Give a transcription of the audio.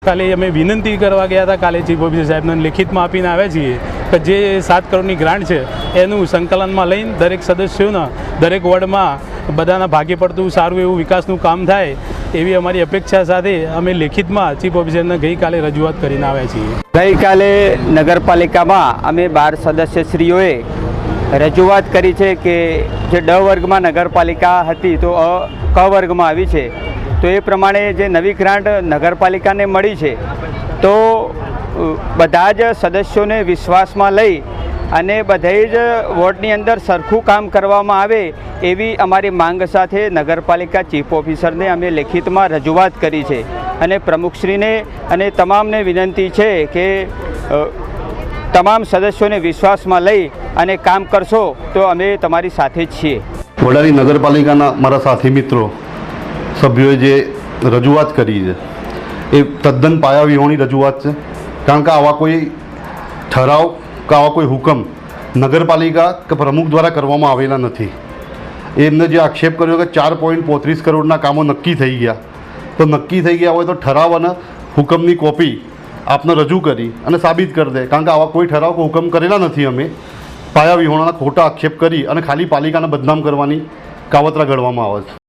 કાલે અમે વિનંતી કરવા ગયા હતા, કાલે ચીફ ઓફિસર સાહેબને લેખિતમાં આપીને આવ્યા છીએ કે જે 7 કરોડની ગ્રાન્ટ છે એનું સંકલનમાં લઈને દરેક સદસ્યોના દરેક વોર્ડમાં બધાના ભાગે પડતું સારું એવું વિકાસનું કામ થાય એવી અમારી અપેક્ષા સાથે અમે લેખિતમાં ચીફ ઓફિસરને ગઈકાલે રજૂઆત કરીને આવ્યા છીએ। ગઈકાલે નગરપાલિકામાં અમે 12 સદસ્યશ્રીઓએ રજૂઆત કરી છે કે જે ડ વર્ગમાં નગરપાલિકા હતી તો ક વર્ગમાં આવી છે, તો એ પ્રમાણે જે નવી ગ્રાન્ટ નગરપાલિકાને મળી છે તો બધા જ સદસ્યોને વિશ્વાસમાં લઈ અને બધે જ વોર્ડની અંદર સરખું કામ કરવામાં આવે એવી અમારી માંગ સાથે નગરપાલિકા ચીફ ઓફિસરને અમે લેખિતમાં રજૂઆત કરી છે અને પ્રમુખશ્રીને અને તમામને વિનંતી છે કે તમામ સદસ્યોને વિશ્વાસમાં લઈ અને કામ કરશો તો અમે તમારી સાથે જ છીએ। વડાલી નગરપાલિકાના મારા સાથી મિત્રો સભ્યોએ જે રજૂઆત કરી છે એ તદ્દન પાયાવિહોણી રજૂઆત છે, કારણ કે આવા કોઈ ઠરાવ કે આવા કોઈ હુકમ નગરપાલિકા કે પ્રમુખ દ્વારા કરવામાં આવેલા નથી। એમને જે આક્ષેપ કર્યો કે 4.35 કરોડના કામો નક્કી થઈ ગયા, તો નક્કી થઈ ગયા હોય તો ઠરાવ અને હુકમની કોપી આપને રજૂ કરી અને સાબિત કરી દે, કારણ કે આવા કોઈ ઠરાવ કે હુકમ કરેલા નથી। અમે પાયાવિહોણાના ખોટા આક્ષેપ કરી અને ખાલી પાલિકાને બદનામ કરવાની કાવતરા ઘડવામાં આવે છે।